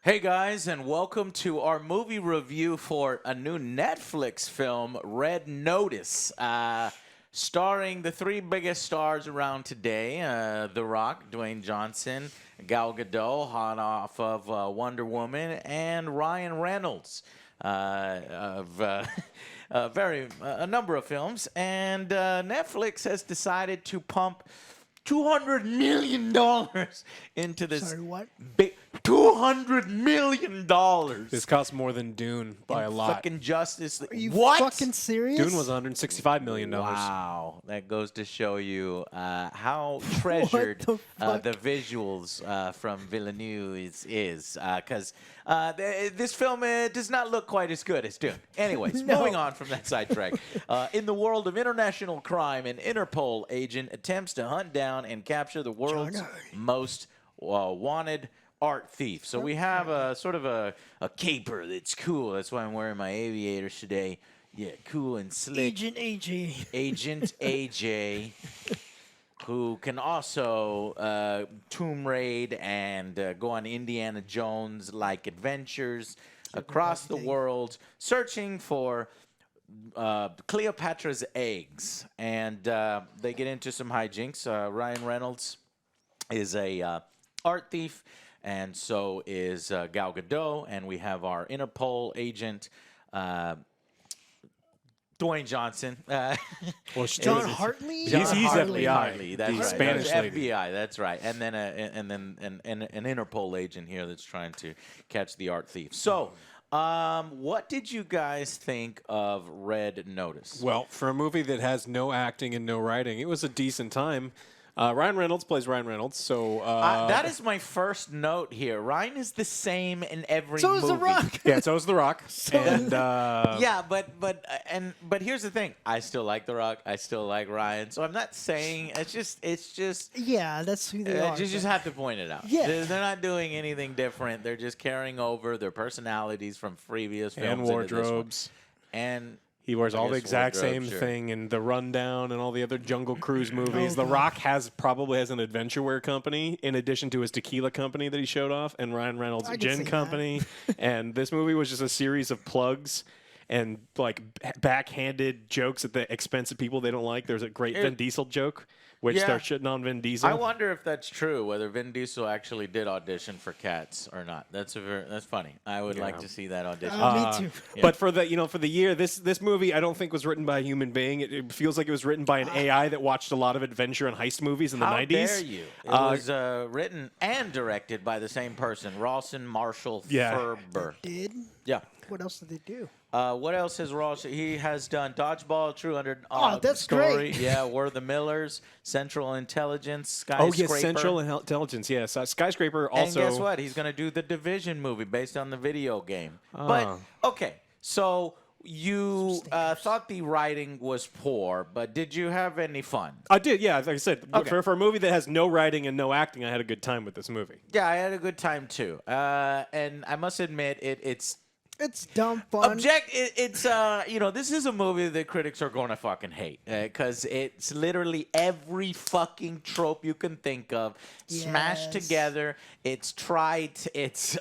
Hey guys, and welcome to our movie review for a new Netflix film, Red Notice, starring the three biggest stars around today: The Rock, Dwayne Johnson, Gal Gadot, hot off of Wonder Woman, and Ryan Reynolds of a number of films. And Netflix has decided to pump $200 million into this. Sorry, what? Big $200 million. This costs more than Dune by a lot. Fucking Justice. Are you what? fucking serious? Dune was $165 million. Wow, that goes to show you how treasured the fuck? the visuals from Villeneuve is. Because this film does not look quite as good as Dune. Anyways, No. moving on from that sidetrack. In the world of international crime, an Interpol agent attempts to hunt down and capture the world's most wanted art thief. So we have a sort of a caper that's cool. That's why I'm wearing my aviators today. Yeah, cool and slick. Agent AJ. Agent AJ, who can also tomb raid and go on Indiana Jones-like adventures across the world, searching for Cleopatra's eggs. And they get into some hijinks. Ryan Reynolds is a art thief, and so is Gal Gadot, and we have our Interpol agent, Dwayne Johnson. John Hartley? He's Hartley. FBI. Hartley, that's The right. Spanish That's lady. FBI, that's right. And then an Interpol agent here that's trying to catch the art thief. So, what did you guys think of Red Notice? Well, for a movie that has no acting and no writing, it was a decent time. Ryan Reynolds plays Ryan Reynolds, so... that is my first note here. Ryan is the same in every So movie. is The Rock. yeah, so is The Rock. And, Yeah, but here's the thing. I still like The Rock. I still like Ryan. So I'm not saying it's just. Yeah, that's who they are. You just have to point it out. Yeah. They're not doing anything different. They're just carrying over their personalities from previous films and into this one. wardrobes. And He wears I all the guess exact wardrobe, same sure. thing in The Rundown and all the other Jungle Cruise movies. The God. Rock probably has an adventure wear company in addition to his tequila company that he showed off, and Ryan Reynolds' I can see gin that. company. And this movie was just a series of plugs and like backhanded jokes at the expense of people they don't like. There's a great Vin Diesel joke, which Yeah. they're shitting on Vin Diesel. I wonder if that's true. Whether Vin Diesel actually did audition for Cats or not. That's funny. I would like to see that audition. Me too. But for the year, this movie I don't think was written by a human being. It feels like it was written by an AI that watched a lot of adventure and heist movies in the How 90s. dare you? It was written and directed by the same person, Rawson Marshall Yeah. Ferber. Did? Yeah. What else did they do? What else has Rawson? He has done Dodgeball, True Under that's Story. great. Yeah, We're the Millers, Central Intelligence, Oh Skyscraper. yes, Central Intelligence. Yes, Skyscraper And also. guess what? He's going to do the Division movie based on the video game. But, okay, so you thought the writing was poor, but did you have any fun? I did, yeah. Like I said, Okay. for a movie that has no writing and no acting, I had a good time with this movie. Yeah, I had a good time too. And I must admit, it's It's dumb fun. It's this is a movie that critics are going to fucking hate because it's literally every fucking trope you can think of smashed Yes. together. It's trite, it's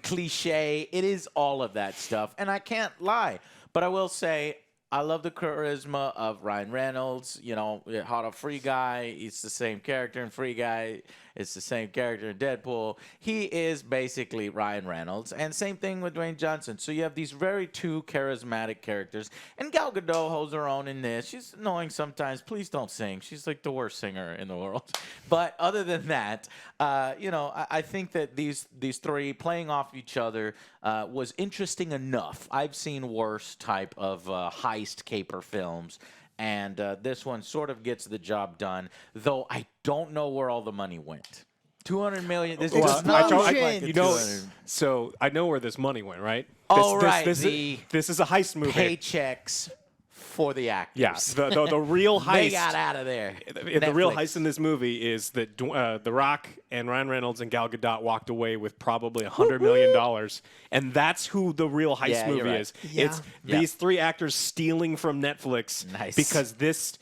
cliche, it is all of that stuff, and I can't lie. But I will say, I love the charisma of Ryan Reynolds. You know, hot off Free Guy. He's the same character in Free Guy. It's the same character in Deadpool. He is basically Ryan Reynolds. And same thing with Dwayne Johnson. So you have these very two charismatic characters. And Gal Gadot holds her own in this. She's annoying sometimes. Please don't sing. She's like the worst singer in the world. But other than that, I think that these three playing off each other was interesting enough. I've seen worse type of heist caper films. And this one sort of gets the job done, though I don't know where all the money went. $200 million. This does not look like Explosion. a You know, 200. so I know where this money went, right? Right. This is a heist movie. Paychecks for the actors. Yeah, the real heist. They got out of there. The real Netflix. heist in this movie is that The Rock and Ryan Reynolds and Gal Gadot walked away with probably $100 million, and that's who the real heist Yeah, you're movie right. is. Yeah. It's these three actors stealing from Netflix Nice. because this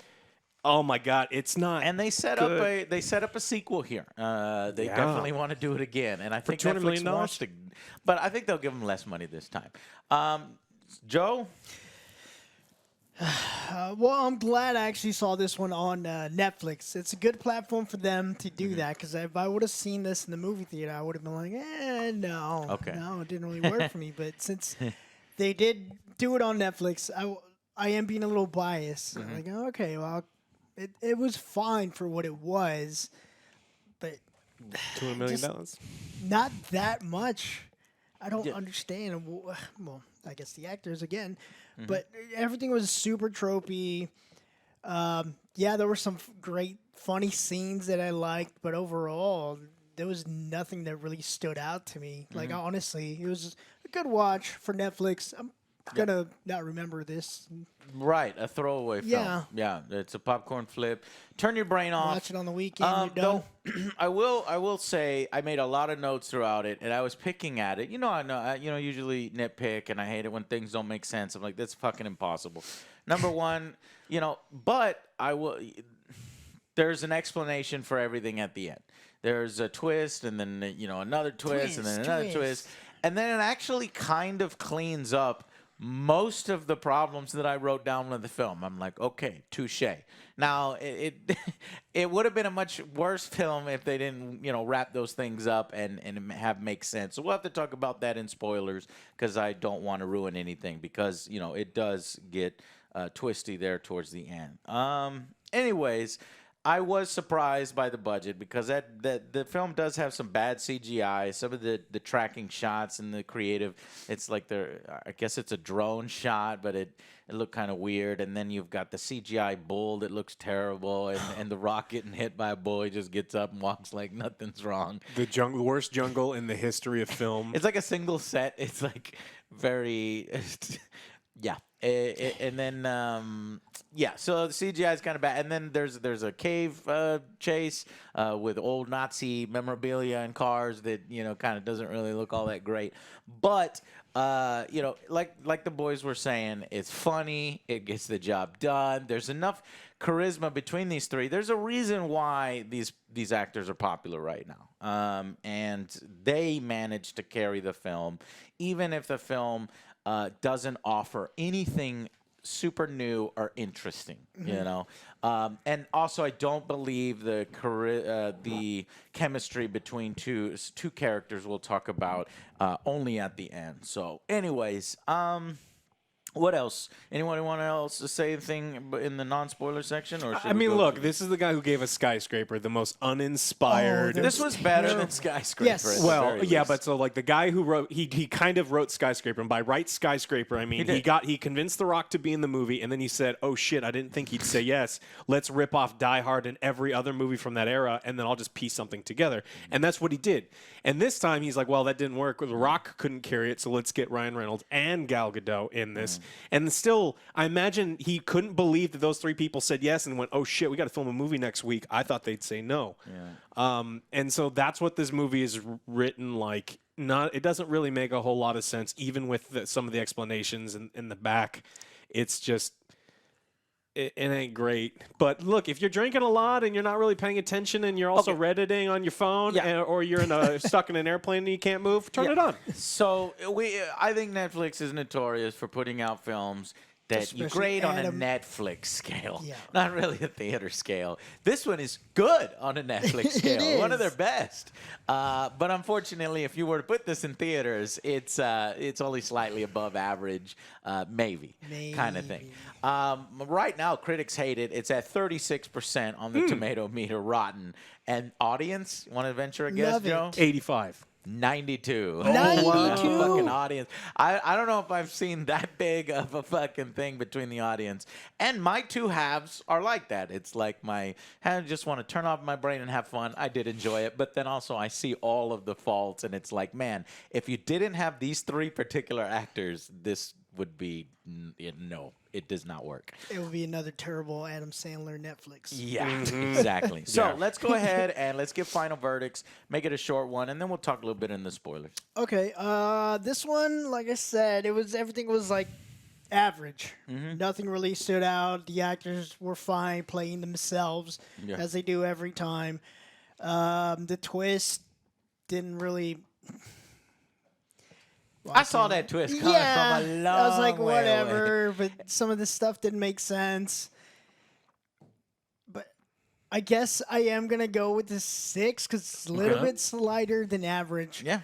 Oh my God, it's not. And they set up a sequel here. They definitely want to do it again, and I think $200 Netflix million? wants to, but I think they'll give them less money this time. Joe, Well, I'm glad I actually saw this one on Netflix. It's a good platform for them to do that, because if I would have seen this in the movie theater, I would have been like, no. Okay. No, it didn't really work for me. But since they did do it on Netflix, I am being a little biased. I'm like, okay, well, it was fine for what it was, but $200 million. not that much. I don't understand. Well, I guess the actors again, but everything was super tropey. Yeah, there were some great funny scenes that I liked, but overall, there was nothing that really stood out to me. Like honestly, it was a good watch for Netflix. I'm gonna not remember this. right? A throwaway film. Yeah, it's a popcorn flip. Turn your brain off. Watch it on the weekend. You're done. Though, I will say I made a lot of notes throughout it, and I was picking at it. I usually nitpick, and I hate it when things don't make sense. I'm like, that's fucking impossible. Number one, but I will. There's an explanation for everything at the end. There's a twist, and then another twist, and then another twist, and then it actually kind of cleans up most of the problems that I wrote down with the film. I'm like, okay, touche. Now, it would have been a much worse film if they didn't, wrap those things up and have make sense. So we'll have to talk about that in spoilers, because I don't want to ruin anything, because, it does get twisty there towards the end. Anyways, I was surprised by the budget, because the film does have some bad CGI. Some of the tracking shots and the creative, it's like I guess it's a drone shot, but it looked kind of weird. And then you've got the CGI bull that looks terrible, and the Rock getting hit by a bull, he just gets up and walks like nothing's wrong. The worst jungle in the history of film. It's like a single set. It's like very, yeah. And then so the CGI is kind of bad, and then there's a cave chase with old Nazi memorabilia and cars that kind of doesn't really look all that great, but like the boys were saying, it's funny, it gets the job done. There's enough charisma between these three. There's a reason why these actors are popular right now, and they manage to carry the film, even if the film doesn't offer anything super new or interesting, and also I don't believe the chemistry between two characters we'll talk about only at the end. So, anyways, what else? Anyone want else to say anything in the non-spoiler section? Or I mean, look, this is the guy who gave us Skyscraper, the most uninspired. This was better than Skyscraper. Yes. Well, yeah, but so like the guy who wrote, he kind of wrote Skyscraper, and by write Skyscraper, I mean he convinced The Rock to be in the movie, and then he said, "Oh shit, I didn't think he'd say yes. Let's rip off Die Hard and every other movie from that era, and then I'll just piece something together." And that's what he did. And this time he's like, "Well, that didn't work. The Rock couldn't carry it, so let's get Ryan Reynolds and Gal Gadot in this." And still, I imagine he couldn't believe that those three people said yes and went, "Oh shit, we got to film a movie next week." I thought they'd say no. Yeah. And so that's what this movie is written like. It doesn't really make a whole lot of sense, even with some of the explanations in the back. It's just. It ain't great. But look, if you're drinking a lot and you're not really paying attention and you're also Redditing on your phone or you're stuck in an airplane and you can't move, turn it on. So I think Netflix is notorious for putting out films that you grade on a Netflix scale, not really a theater scale. This one is good on a Netflix scale, one of their best. But unfortunately, if you were to put this in theaters, it's only slightly above average, maybe kind of thing. Right now, critics hate it. It's at 36% on the tomato meter, rotten. And audience, want to venture a guess, Joe? 85. 92. Oh, 92. Fucking audience. I don't know if I've seen that big of a fucking thing between the audience. And my two halves are like that. It's like I just want to turn off my brain and have fun. I did enjoy it. But then also I see all of the faults. And it's like, man, if you didn't have these three particular actors, this would be, no, it does not work. It would be another terrible Adam Sandler Netflix. Yeah, exactly. So let's go ahead and let's give final verdicts, make it a short one, and then we'll talk a little bit in the spoilers. Okay, this one, like I said, everything was like average. Nothing really stood out. The actors were fine playing themselves as they do every time. The twist didn't really. Well, I saw that twist coming from a long I was like, way whatever, away. but some of the stuff didn't make sense. But I guess I am gonna go with the 6 because it's a little bit slighter than average. Yeah.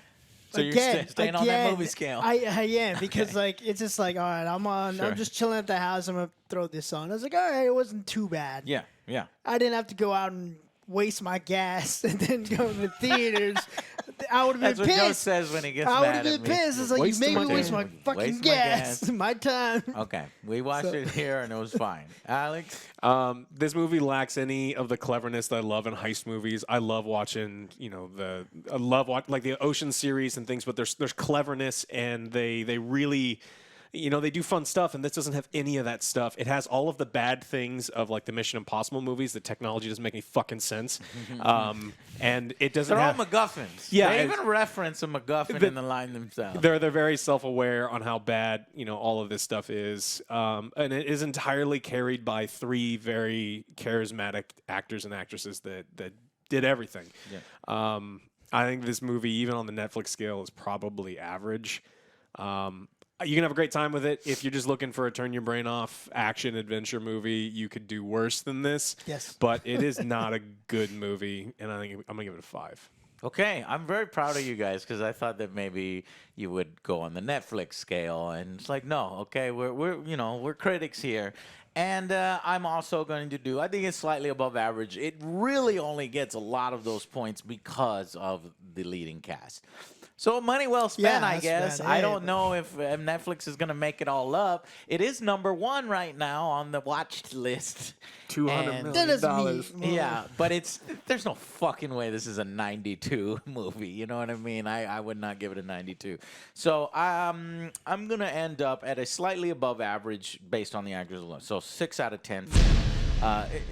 So you're staying on that movie scale. I am because like it's just like all right, I'm just chilling at the house. I'm gonna throw this on. I was like, all right, it wasn't too bad. Yeah. I didn't have to go out and waste my gas and then go to the theaters. I would have been That's what Joe pissed. says when he gets I would mad have at been me. pissed. It's like you made me waste my fucking Waste my gas, gas. my time. Okay, we watched it here and it was fine. Alex? This movie lacks any of the cleverness that I love in heist movies. I love watching, like the Ocean series and things, but there's cleverness and they really, they do fun stuff, and this doesn't have any of that stuff. It has all of the bad things of like the Mission Impossible movies. The technology doesn't make any fucking sense, and it doesn't. They're have, all MacGuffins. Yeah, They even reference a MacGuffin in the line themselves. They're very self-aware on how bad all of this stuff is, and it is entirely carried by 3 very charismatic actors and actresses that did everything. Yeah. I think this movie, even on the Netflix scale, is probably average. You can have a great time with it. If you're just looking for a turn your brain off action adventure movie, you could do worse than this. Yes. But it is not a good movie, and I think I'm going to give it a 5. Okay, I'm very proud of you guys because I thought that maybe you would go on the Netflix scale, and it's like, no, okay, we're critics here. And I'm also going to do, I think it's slightly above average. It really only gets a lot of those points because of the leading cast. So money well spent, I guess. I don't know if Netflix is going to make it all up. It is number 1 right now on the watched list. $200 million. Yeah, but there's no fucking way this is a 92 movie. You know what I mean? I would not give it a 92. So I'm going to end up at a slightly above average based on the actors alone. So 6 out of 10.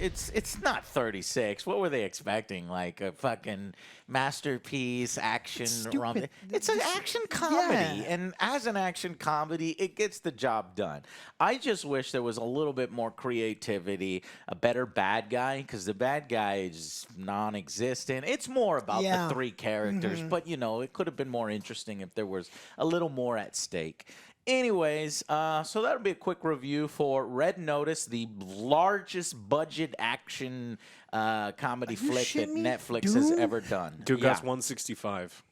It's not 36. What were they expecting? Like a fucking masterpiece action rom? It's an action comedy, and as an action comedy, it gets the job done. I just wish there was a little bit more creativity, a better bad guy, because the bad guy is non-existent. It's more about the 3 characters, but it could have been more interesting if there was a little more at stake. Anyways, so that'll be a quick review for Red Notice, the largest budget action comedy flick that Netflix has ever done. Dude got 165.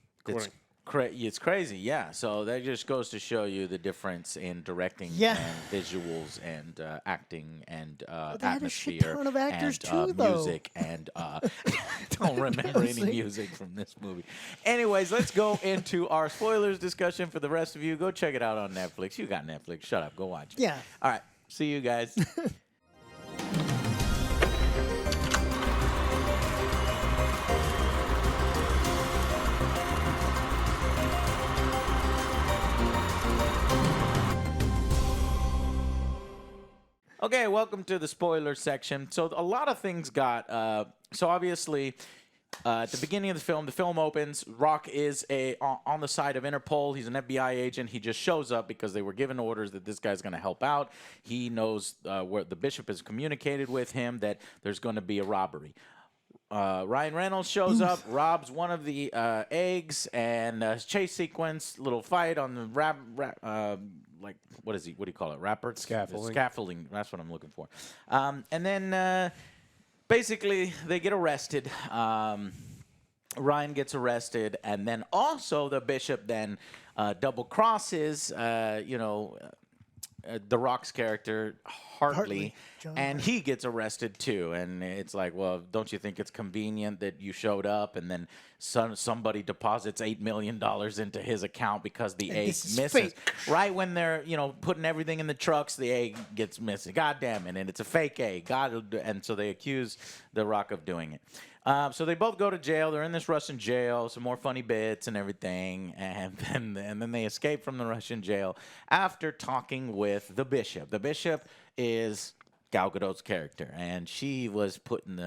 It's crazy, yeah. So that just goes to show you the difference in directing and visuals and acting and atmosphere ton of actors and too, music and don't remember any music from this movie. Anyways, let's go into our spoilers discussion for the rest of you. Go check it out on Netflix. You got Netflix. Shut up. Go watch it. Yeah. All right. See you guys. Okay, welcome to the spoiler section. So a lot of things got. So obviously, at the beginning of the film opens. Rock is on the side of Interpol. He's an FBI agent. He just shows up because they were given orders that this guy's going to help out. He knows where the bishop has communicated with him that there's going to be a robbery. Ryan Reynolds shows up, robs one of the eggs, and chase sequence, little fight on the like, what is he? What do you call it? Rapper? Scaffolding. Scaffolding. That's what I'm looking for. And then basically they get arrested. Ryan gets arrested, and then also the bishop then double crosses, the Rock's character, Hartley, and he gets arrested too. And it's like, well, don't you think it's convenient that you showed up and then somebody deposits $8 million into his account because the egg misses? Fake. Right when they're, putting everything in the trucks, the egg gets missing. God damn it. And it's a fake egg. And so they accuse The Rock of doing it. So they both go to jail. They're in this Russian jail. Some more funny bits and everything, and then they escape from the Russian jail after talking with the bishop. The bishop is Gal Gadot's character, and she was putting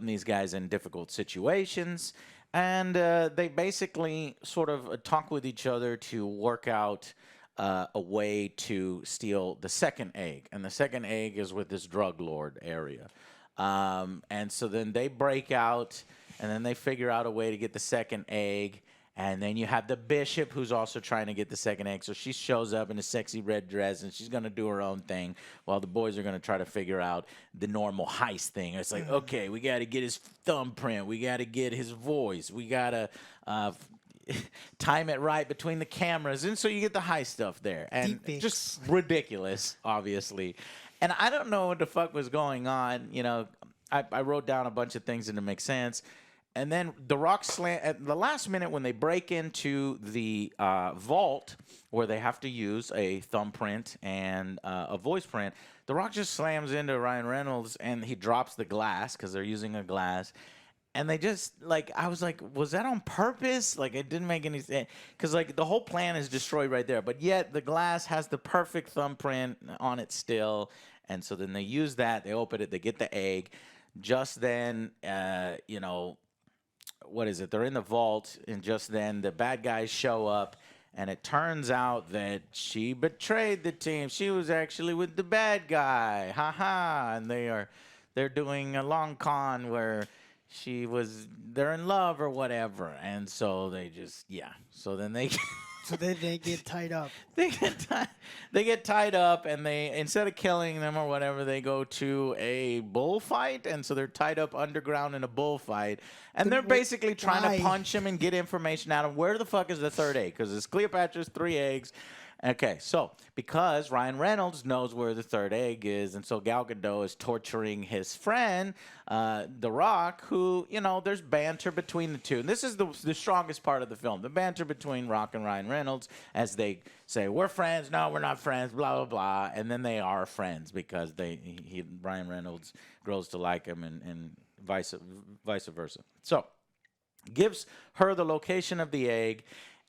these guys in difficult situations, and they basically sort of talk with each other to work out a way to steal the second egg, and the second egg is with this drug lord area. And so then they break out, and then they figure out a way to get the second egg. And then you have the bishop who's also trying to get the second egg. So she shows up in a sexy red dress, and she's going to do her own thing while the boys are going to try to figure out the normal heist thing. It's like, okay, we got to get his thumbprint. We got to get his voice. We got to time it right between the cameras. And so you get the heist stuff there. And Deepfakes. just ridiculous, obviously. And I don't know what the fuck was going on. You know, I wrote down a bunch of things that make sense. And then the Rock slam at the last minute when they break into the vault where they have to use a thumbprint and a voice print. The Rock just slams into Ryan Reynolds and he drops the glass because they're using a glass. And they just like I was like, was that on purpose? Like it didn't make any sense because like the whole plan is destroyed right there. But yet the glass has the perfect thumbprint on it still. And so then they use that. They open it. They get the egg. Just then, you know. What is it? They're in the vault, and just then the bad guys show up, and it turns out that she betrayed the team. She was actually with the bad guy. Ha ha! And they're doing a long con where they're in love or whatever, and so they just So then they. So they get tied up. They get tied up, and they instead of killing them or whatever, they go to a bullfight, and so they're tied up underground in a bullfight, and they're basically trying to punch him and get information out of him. Where the fuck is the third egg? Because it's Cleopatra's 3 eggs. Okay, so because Ryan Reynolds knows where the third egg is, and so Gal Gadot is torturing his friend, The Rock, who, you know, there's banter between the two. And this is the strongest part of the film, the banter between Rock and Ryan Reynolds as they say, we're friends, no, we're not friends, blah, blah, blah. And then they are friends because Ryan Reynolds grows to like him and vice versa. So gives her the location of the egg,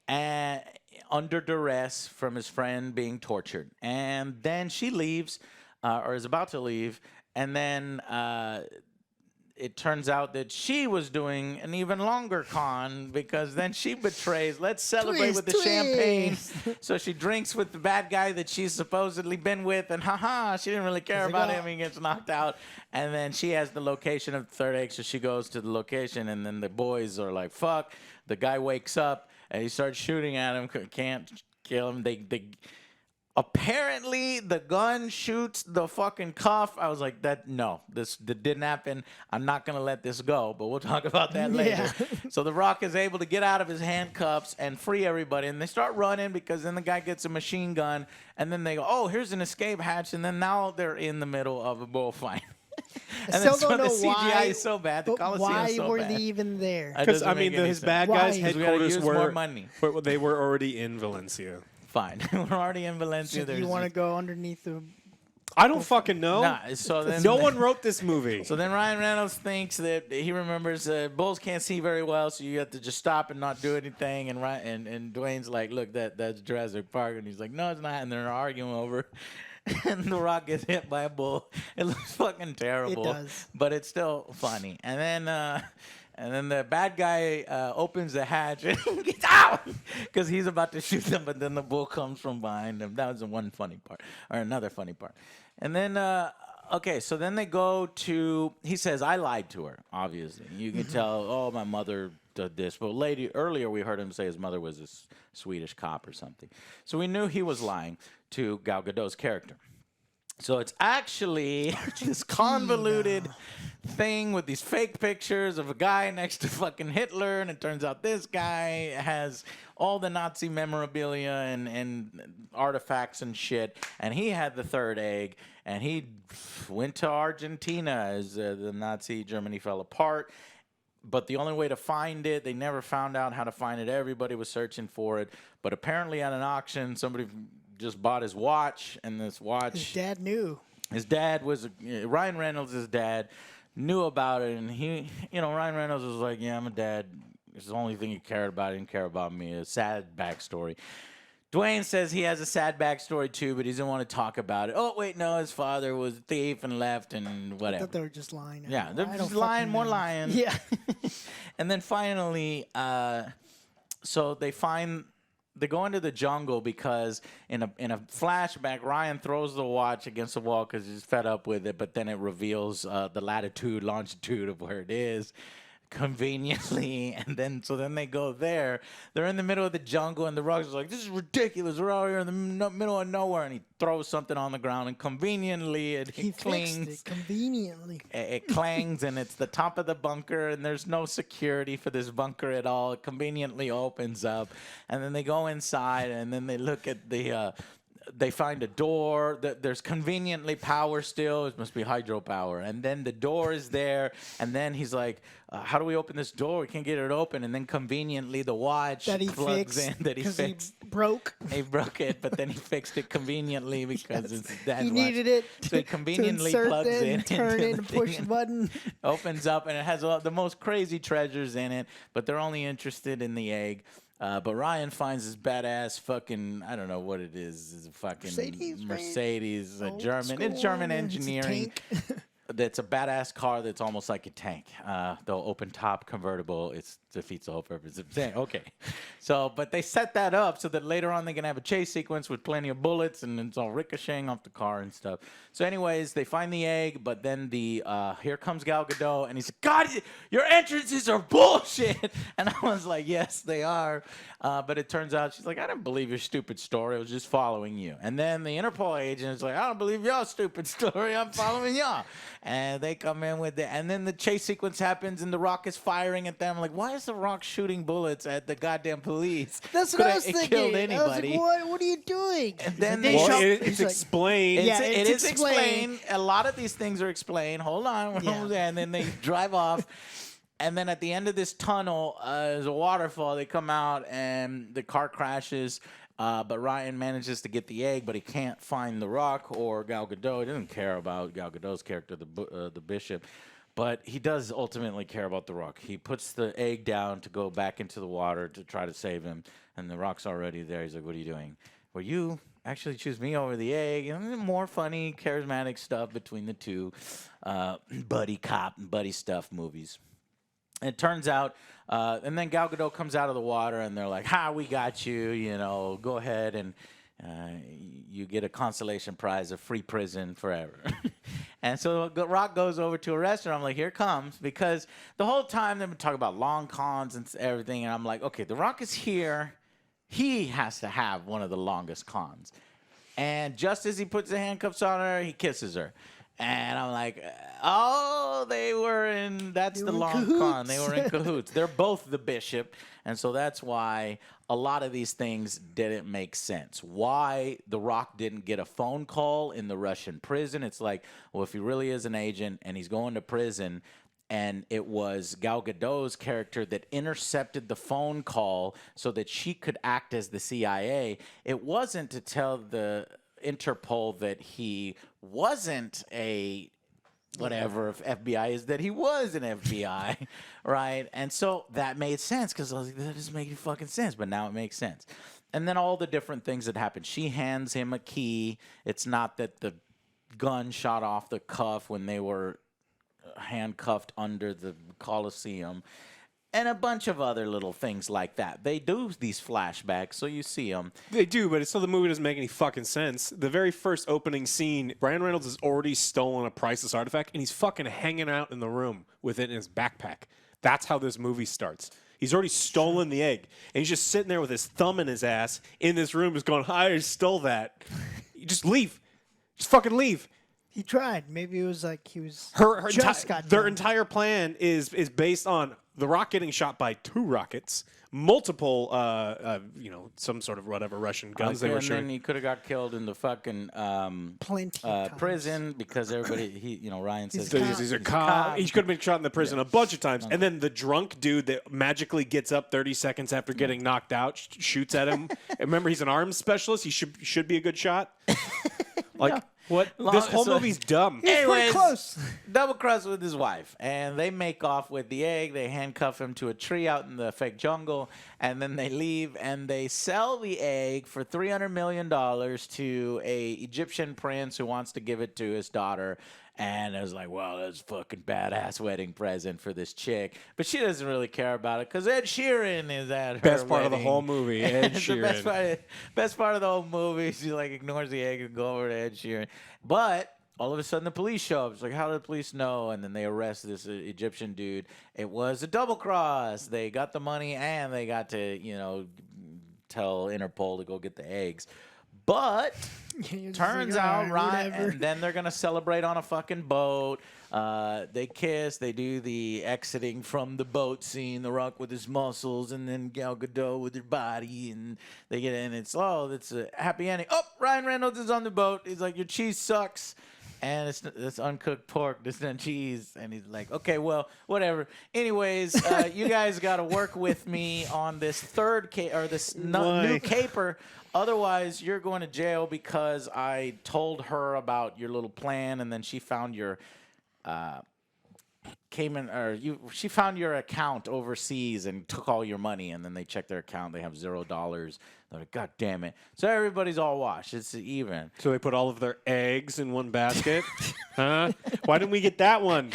and under duress from his friend being tortured. And then she leaves, or is about to leave, and then it turns out that she was doing an even longer con because then she betrays. Let's celebrate with the champagne. So she drinks with the bad guy that she's supposedly been with, and she didn't really care about him. He gets knocked out. And then she has the location of the third egg, so she goes to the location, and then the boys are like, fuck. The guy wakes up, and he starts shooting at him. Can't kill him. Apparently, the gun shoots the fucking cuff. I was like, that didn't happen. I'm not going to let this go, but we'll talk about that later. So The Rock is able to get out of his handcuffs and free everybody. And they start running because then the guy gets a machine gun. And then they go, oh, here's an escape hatch. And then now they're in the middle of a bullfight. I still don't know the why. CGI is so bad. The Coliseum why is so were bad. they even there? Because I mean, his bad guys' Why? headquarters more money. they were already in Valencia. Fine, we're already in Valencia. So you want to go underneath the? I don't fucking know. Nah, so then No one wrote this movie. So then Ryan Reynolds thinks that he remembers bulls can't see very well, so you have to just stop and not do anything. And Dwayne's like, look, that's Jurassic Park, and he's like, no, it's not. And they're arguing over. And The Rock gets hit by a bull. It looks fucking terrible. It does. But it's still funny. And then the bad guy opens the hatch and gets out because he's about to shoot them, but then the bull comes from behind him. That was the one funny part, or another funny part. And then, okay, so then they go to, he says, I lied to her, obviously. You can tell, oh, my mother did this. But earlier we heard him say his mother was a Swedish cop or something. So we knew he was lying to Gal Gadot's character. So it's actually this convoluted thing with these fake pictures of a guy next to fucking Hitler, and it turns out this guy has all the Nazi memorabilia and artifacts and shit, and he had the third egg, and he went to Argentina as the Nazi Germany fell apart. But the only way to find it, they never found out how to find it. Everybody was searching for it. But apparently at an auction, somebody just bought his watch, and this watch... His dad knew. His dad was... Ryan Reynolds' dad knew about it, and Ryan Reynolds was like, yeah, I'm a dad. It's the only thing he cared about. He didn't care about me. A sad backstory. Dwayne says he has a sad backstory, too, but he doesn't want to talk about it. Oh, wait, no, his father was a thief and left and whatever. I thought they were just lying. Yeah, they're just lying, more lying. Yeah. And then finally, so they find they go into the jungle because in a flashback, Ryan throws the watch against the wall because he's fed up with it, but then it reveals the latitude, longitude of where it is conveniently, and then they go there. They're in the middle of the jungle, and the Rock's like, "This is ridiculous. We're out here in the middle of nowhere," and he throws something on the ground, and conveniently it clings. Fixed it conveniently. It clangs, and it's the top of the bunker, and there's no security for this bunker at all. It conveniently opens up, and then they go inside, and then they look at the. They find a door. There's conveniently power still. It must be hydropower. And then the door is there. And then he's like, how do we open this door? We can't get it open. And then conveniently the watch That he plugs fixed, in that he fixed. He broke. He broke it, but then he fixed it conveniently because it's that He watch. needed it. So he conveniently to insert plugs it in. and turn into it the and push thing the button. Opens up, and it has the most crazy treasures in it, but they're only interested in the egg. But Ryan finds this badass fucking, I don't know what it is. It's a fucking Mercedes, a German. It's German engineering. That's a badass car that's almost like a tank. The open top convertible, it defeats the whole purpose of saying, okay. So, but they set that up so that later on they can have a chase sequence with plenty of bullets and it's all ricocheting off the car and stuff. So anyways, they find the egg, but then here comes Gal Gadot, and he's like, "God, your entrances are bullshit." And I was like, yes, they are. But it turns out she's like, "I didn't believe your stupid story. I was just following you." And then the Interpol agent is like, "I don't believe your stupid story. I'm following y'all." And they come in with it. And then the chase sequence happens, and the Rock is firing at them. I'm like, why is the Rock shooting bullets at the goddamn police? That's what I was thinking. Killed anybody. I was like, what are you doing? And then it's explained. It is explained. A lot of these things are explained. Hold on. Yeah. And then they drive off. And then at the end of this tunnel, there's a waterfall. They come out, and the car crashes. But Ryan manages to get the egg, but he can't find the Rock or Gal Gadot. He doesn't care about Gal Gadot's character, the Bishop. But he does ultimately care about the Rock. He puts the egg down to go back into the water to try to save him. And the Rock's already there. He's like, "What are you doing?" "Well, you actually choose me over the egg." And more funny, charismatic stuff between the two buddy cop and buddy stuff movies. It turns out, and then Gal Gadot comes out of the water, and they're like, "Ha, we got you. You know, go ahead and you get a consolation prize of free prison forever." And so the Rock goes over to a restaurant. I'm like, here it comes, because the whole time they've been talking about long cons and everything, and I'm like, okay, the Rock is here. He has to have one of the longest cons. And just as he puts the handcuffs on her, he kisses her. And I'm like, oh, that's the long con. They were in cahoots. They're both the Bishop. And so that's why a lot of these things didn't make sense. Why The Rock didn't get a phone call in the Russian prison. It's like, well, if he really is an agent and he's going to prison, and it was Gal Gadot's character that intercepted the phone call so that she could act as the CIA, it wasn't to tell the Interpol that he wasn't a whatever if FBI is, that he was an FBI, right? And so that made sense, because I was like, that doesn't make any fucking sense, but now it makes sense. And then all the different things that happen. She hands him a key. It's not that the gun shot off the cuff when they were handcuffed under the Coliseum. And a bunch of other little things like that. They do these flashbacks, so you see them. They do, but it's still the movie doesn't make any fucking sense. The very first opening scene, Ryan Reynolds has already stolen a priceless artifact, and he's fucking hanging out in the room with it in his backpack. That's how this movie starts. He's already stolen the egg, and he's just sitting there with his thumb in his ass in this room, just going, "I stole that." You just leave. Just fucking leave. He tried. Maybe it was like he was their entire plan is based on the Rock getting shot by 2 rockets, multiple, some sort of whatever Russian guns they were shooting. And then he could have got killed in the fucking prison, because everybody, Ryan says he's a cop. He could have been shot in the prison a bunch of times. And then the drunk dude that magically gets up 30 seconds after getting knocked out shoots at him. Remember, he's an arms specialist. He should be a good shot. What? This whole movie's dumb. Anyways, close. Double cross with his wife, and they make off with the egg. They handcuff him to a tree out in the fake jungle, and then they leave, and they sell the egg for $300 million to a Egyptian prince who wants to give it to his daughter. And I was like, well, that's a fucking badass wedding present for this chick. But she doesn't really care about it because Ed Sheeran is at her Best part of the wedding. whole movie, Ed The Sheeran. best part of the whole movie. She like ignores the egg and go over to Ed Sheeran. But all of a sudden, the police show up. It's like, how did the police know? And then they arrest this Egyptian dude. It was a double cross. They got the money and they got to, tell Interpol to go get the eggs. But turns out, right, and then they're going to celebrate on a fucking boat. They kiss. They do the exiting from the boat scene, The Rock with his muscles, and then Gal Gadot with her body. And they get in. It's a happy ending. Oh, Ryan Reynolds is on the boat. He's like, your cheese sucks. And it's uncooked pork. There's no cheese. And he's like, okay, well, whatever. Anyways, you guys got to work with me on this new caper. Otherwise, you're going to jail because I told her about your little plan, and then she found your she found your account overseas and took all your money, and then they checked their account. They have $0. They're like, God damn it. So everybody's all washed. It's even. So they put all of their eggs in one basket? Huh? Why didn't we get that one?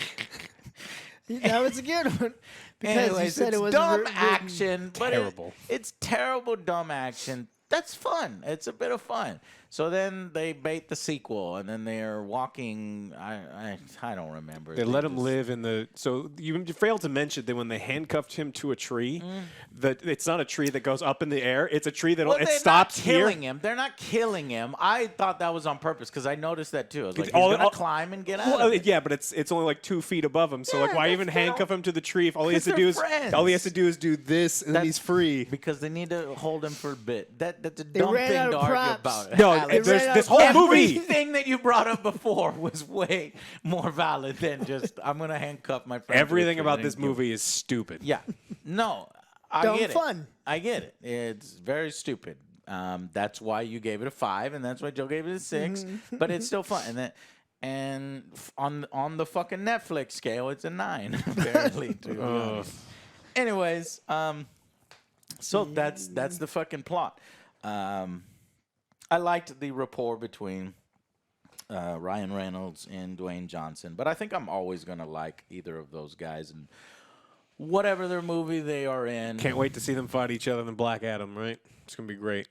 That was a good one. Because Anyways, you said it's it was dumb action. But Terrible. It's terrible, dumb action. That's fun. It's a bit of fun. So then they bait the sequel, and then they're walking. I don't remember. They let him live in the. So you failed to mention that when they handcuffed him to a tree, that it's not a tree that goes up in the air. It's a tree that it stops here. killing him. They're not killing him. I thought that was on purpose because I noticed that too. I was like, he's gonna climb and get out. Of it. Yeah, but it's only like 2 feet above him. So Yeah, like, why even handcuff him to the tree if all he has to do is do this and then he's free? Because they need to hold him for a bit. That's a They dumb ran thing out to of argue props. about. No, Alex. there's this whole movie. Everything that you brought up before was way more valid than just I'm gonna handcuff my friend. Everything about this movie is stupid. Yeah. No, I Dumb get it. fun. I get it. It's very stupid. That's why you gave it a 5, and that's why Joe gave it a 6. But it's still fun. And on the fucking Netflix scale, it's a 9 apparently. To be honest. Anyways, so that's the fucking plot. I liked the rapport between Ryan Reynolds and Dwayne Johnson, but I think I'm always gonna like either of those guys and whatever their movie they are in. Can't wait to see them fight each other in Black Adam, right? It's gonna be great.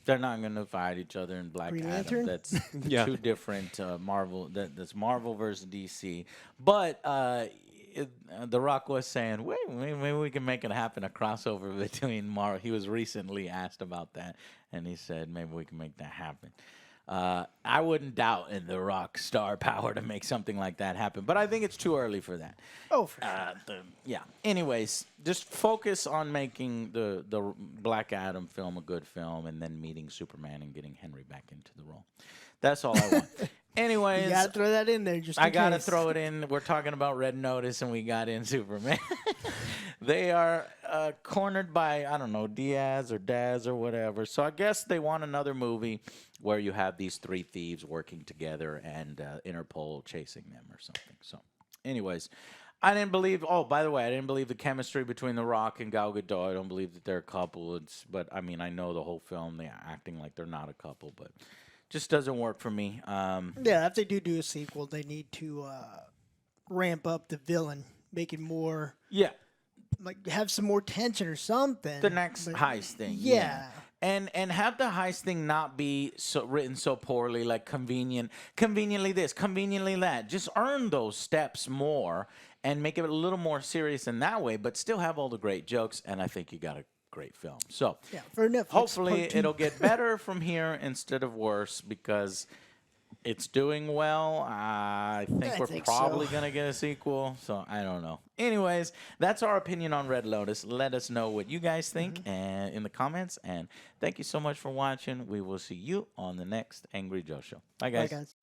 They're not gonna fight each other in Black Green Adam. Lantern? That's Yeah. two different Marvel. That's Marvel versus DC. But The Rock was saying, wait, maybe we can make it happen, a crossover between Marvel. He was recently asked about that, and he said, maybe we can make that happen. I wouldn't doubt in The Rock's star power to make something like that happen, but I think it's too early for that. Oh, for sure. Yeah. Anyways, just focus on making the Black Adam film a good film, and then meeting Superman and getting Henry back into the role. That's all I want. Anyways, You gotta throw that in there just in I gotta case. throw it in. We're talking about Red Notice, and we got in Superman. They are cornered by, I don't know, Diaz or Daz or whatever. So I guess they want another movie where you have these 3 thieves working together and Interpol chasing them or something. So anyways, I didn't believe, oh, by the way, I didn't believe the chemistry between The Rock and Gal Gadot. I don't believe that they're a couple. But, I mean, I know the whole film, they're acting like they're not a couple, but just doesn't work for me. Yeah, if they do a sequel, they need to ramp up the villain, make it more, Yeah. like, have some more tension or something. The next But- heist thing. Yeah. And have the heist thing not be written so poorly, like conveniently this, conveniently that. Just earn those steps more and make it a little more serious in that way, but still have all the great jokes, and I think you got a great film. So Yeah, for Netflix. hopefully part 2. it'll get better from here instead of worse, because it's doing well. I think we're think probably so. going to get a sequel, so I don't know. Anyways, that's our opinion on Red Lotus. Let us know what you guys think and in the comments, and thank you so much for watching. We will see you on the next Angry Joe Show. Bye, guys. Bye, guys.